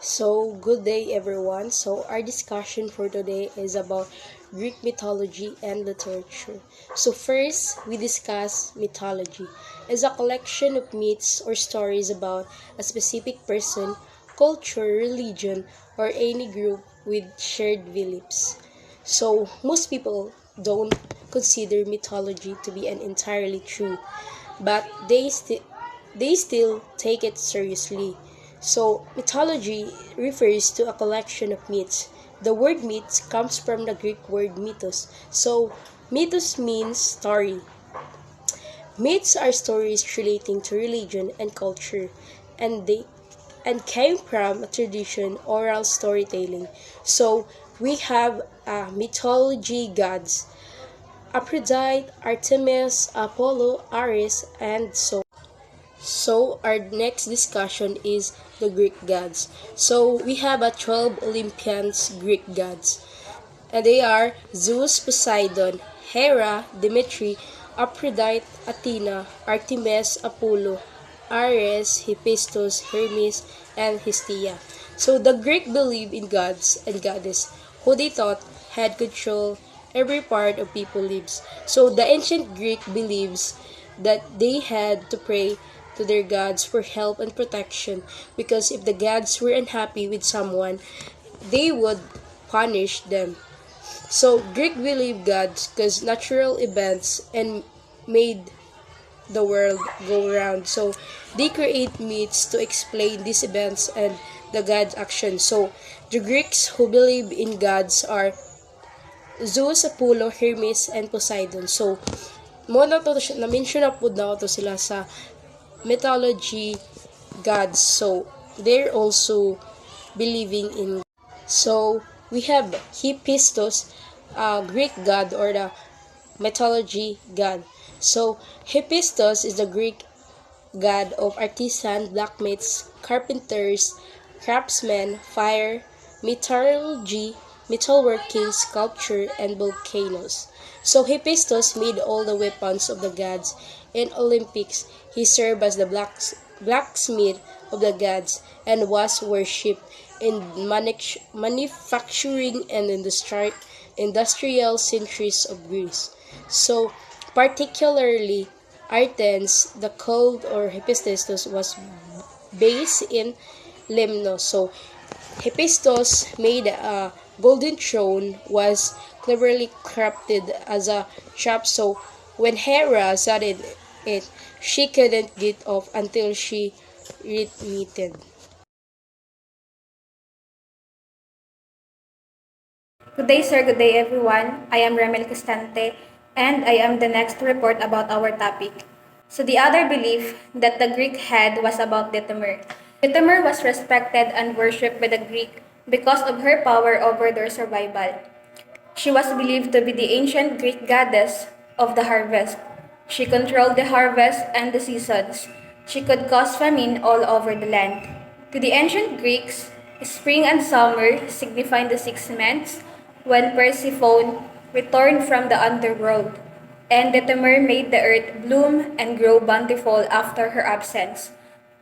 So, good day everyone. So, our discussion for today is about Greek mythology and literature. So, first, we discuss mythology as a collection of myths or stories about a specific person, culture, religion, or any group with shared beliefs. So, most people don't consider mythology to be an entirely true, but they still take it seriously. So, mythology refers to a collection of myths. The word myths comes from the Greek word mythos. So, mythos means story. Myths are stories relating to religion and culture, and they came from a tradition oral storytelling. So, we have mythology gods: Aphrodite, Artemis, Apollo, Ares, and so our next discussion is the Greek gods. So we have a 12 Olympians Greek gods. And they are Zeus, Poseidon, Hera, Dimitri, Aphrodite, Athena, Artemis, Apollo, Ares, Hephaestus, Hermes, and Hestia. So the Greek believed in gods and goddess who they thought had control every part of people's lives. So the ancient Greek believes that they had to pray to their gods for help and protection because if the gods were unhappy with someone, they would punish them. So Greek believed gods because natural events and made the world go round. So they create myths to explain these events and the god's actions. So the Greeks who believe in gods are Zeus, Apollo, Hermes, and Poseidon. So mo na to na-mention na po na to sila sa mythology gods. So they're also believing in. So we have Hephaestus, a Greek god or the mythology god. So Hephaestus is the Greek god of artisans, blacksmiths, carpenters, craftsmen, fire, metallurgy, metalworking, sculpture, and volcanoes. So Hephaestus made all the weapons of the gods. In Olympics, he served as the blacksmith of the gods and was worshipped in manufacturing and industrial centuries of Greece. So, particularly, Athens, the cult or Hephaestus was based in Lemnos. So, Hephaestus made a golden throne was cleverly crafted as a trap. So, when Hera saw it, she couldn't get off until she remitted. Good day, sir. Good day, everyone. I am Remely Castante, and I am the next to report about our topic. So, the other belief that the Greek had was about Demeter. Demeter was respected and worshipped by the Greek because of her power over their survival. She was believed to be the ancient Greek goddess of the harvest. She controlled the harvest and the seasons. She could cause famine all over the land. To the ancient Greeks, spring and summer signified the 6 months when Persephone returned from the underworld, and Demeter made the earth bloom and grow bountiful after her absence.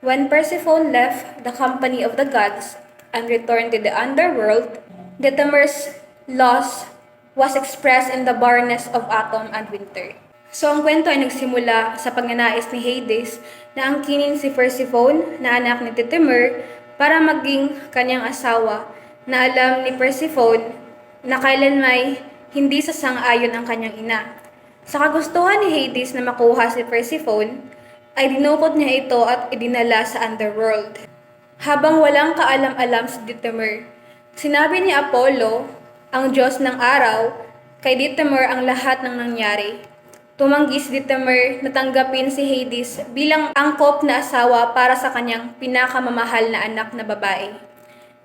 When Persephone left the company of the gods and returned to the underworld, Demeter's loss was expressed in the barrenness of autumn and winter. So ang kwento ay nagsimula sa pagnanais ni Hades na angkinin si Persephone na anak ni Demeter para maging kanyang asawa na alam ni Persephone na kailanmay hindi sasang-ayon ang kanyang ina. Sa kagustuhan ni Hades na makuha si Persephone, ay dinukot niya ito at idinala sa underworld. Habang walang kaalam-alam si Demeter, sinabi ni Apollo, ang Diyos ng araw, kay Demeter ang lahat ng nangyari. Tumanggi si Demeter na tanggapin si Hades bilang angkop na asawa para sa kanyang pinakamamahal na anak na babae.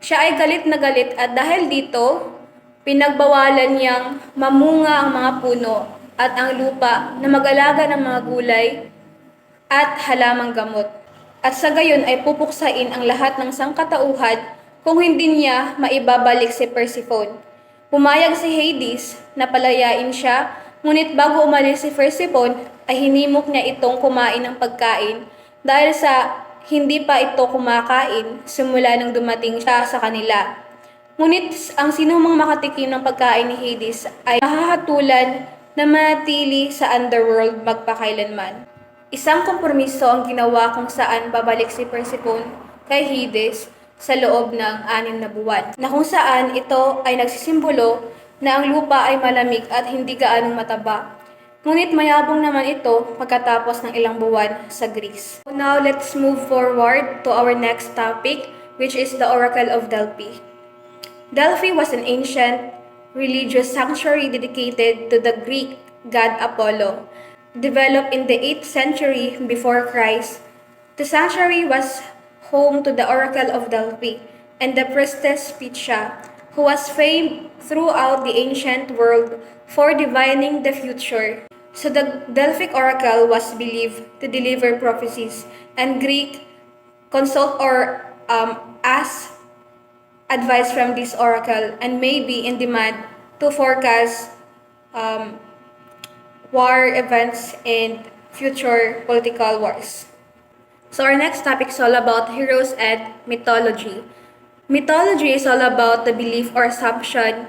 Siya ay galit na galit at dahil dito, pinagbawalan niyang mamunga ang mga puno at ang lupa na mag-alaga ng mga gulay at halamang gamot. At sa gayon ay pupuksain ang lahat ng sangkatauhan kung hindi niya maibabalik si Persephone. Pumayag si Hades na palayain siya, ngunit bago umalis si Persephone ay hinimok niya itong kumain ng pagkain dahil sa hindi pa ito kumakain simula nang dumating siya sa kanila. Ngunit ang sinumang makatikim ng pagkain ni Hades ay mahahatulan na manatili sa underworld magpakailanman. Isang kompromiso ang ginawa kung saan babalik si Persephone kay Hades sa loob ng 6 na buwan, na kung saan ito ay nagsisimbolo na ang lupa ay malamig at hindi gaanong mataba. Ngunit mayabong naman ito pagkatapos ng ilang buwan sa Greece. Now let's move forward to our next topic, which is the Oracle of Delphi. Delphi was an ancient religious sanctuary dedicated to the Greek god Apollo. Developed in the 8th century before Christ, the sanctuary was home to the Oracle of Delphi and the priestess Pythia, who was famed throughout the ancient world for divining the future. So the Delphic oracle was believed to deliver prophecies, and Greek consult or ask advice from this oracle and may be in demand to forecast um, war events and future political wars. So our next topic is all about heroes and mythology. Mythology is all about the belief or assumption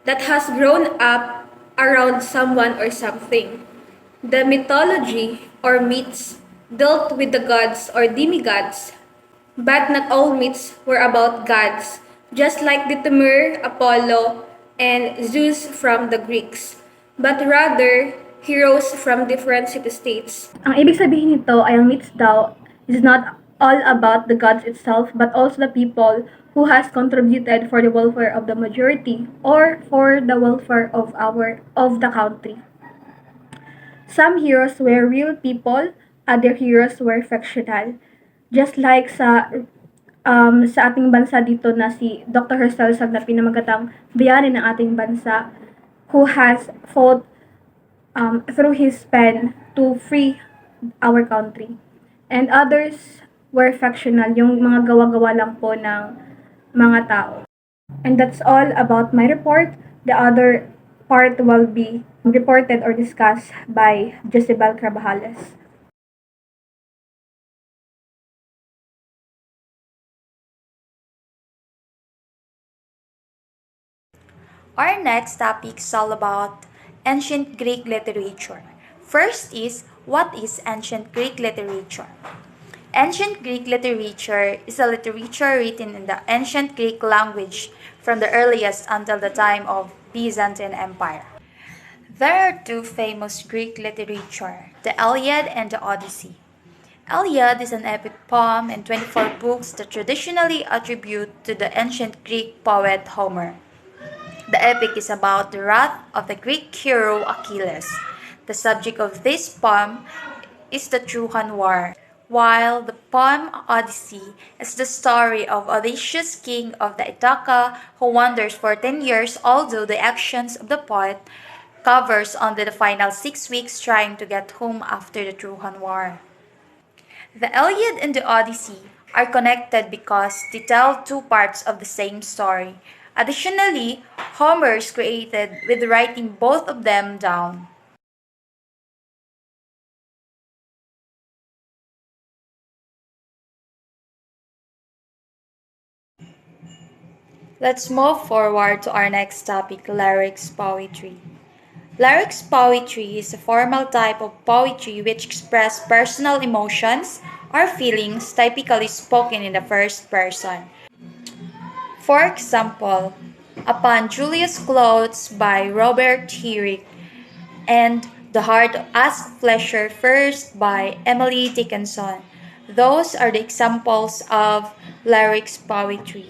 that has grown up around someone or something. The mythology or myths dealt with the gods or demigods, but not all myths were about gods, just like the Demeter, Apollo, and Zeus from the Greeks, but rather heroes from different city-states. Ang ibig sabihin nito ay ang myths daw is not all about the gods itself, but also the people who has contributed for the welfare of the majority or for the welfare of the country. Some heroes were real people, other heroes were fictional. Just like sa ating bansa dito na si Dr. Hercelsag na pinamagatang bayani ng ating bansa who has fought through his pen to free our country. And others were fictional, yung mga gawa-gawa lang po ng mga tao. And that's all about my report. The other part will be reported or discussed by Josebel Carbajales. Our next topic is all about ancient Greek literature. First is, what is ancient Greek literature? Ancient Greek literature is a literature written in the ancient Greek language from the earliest until the time of Byzantine Empire. There are two famous Greek literature, the Iliad and the Odyssey. Iliad is an epic poem in 24 books that traditionally attribute to the ancient Greek poet Homer. The epic is about the wrath of the Greek hero Achilles. The subject of this poem is the Trojan War, while the poem Odyssey is the story of Odysseus, king of the Ithaca, who wanders for 10 years, although the actions of the poet covers only the final 6 weeks trying to get home after the Trojan War. The Iliad and the Odyssey are connected because they tell two parts of the same story. Additionally, Homer is created with writing both of them down. Let's move forward to our next topic, lyrics poetry. Lyrics poetry is a formal type of poetry which expresses personal emotions or feelings typically spoken in the first person. For example, Upon Julius Clothes by Robert Herrick and The Heart Asks Pleasure First by Emily Dickinson. Those are the examples of lyrics poetry.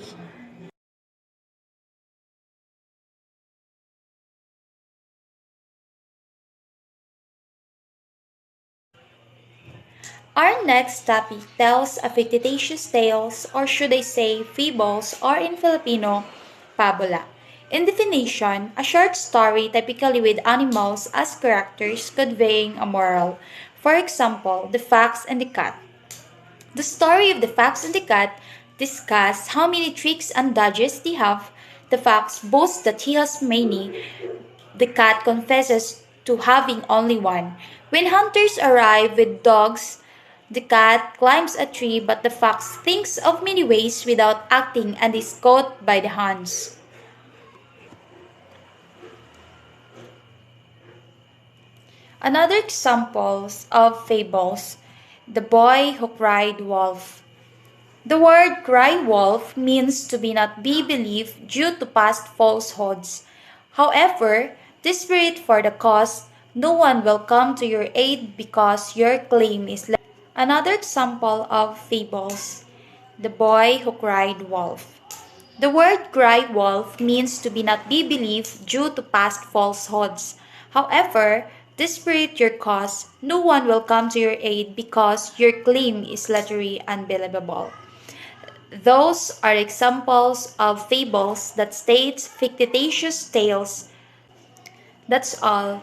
Our next topic tells a fictitious tales, or should I say fables, or in Filipino, fabula. In definition, a short story typically with animals as characters conveying a moral. For example, The Fox and the Cat. The story of the fox and the cat discuss how many tricks and dodges they have. The fox boasts that he has many. The cat confesses to having only one. When hunters arrive with dogs, The cat climbs a tree, but the fox thinks of many ways without acting and is caught by the hounds. Another example of fables, the boy who cried wolf. The word cry wolf means to be not be believed due to past falsehoods. However, desperate for the cause, no one will come to your aid because your claim is less. Another example of fables, the boy who cried wolf. The word cry wolf means to be not be believed due to past falsehoods. However, desperate your cause, no one will come to your aid because your claim is literally unbelievable. Those are examples of fables that state fictitious tales. That's all.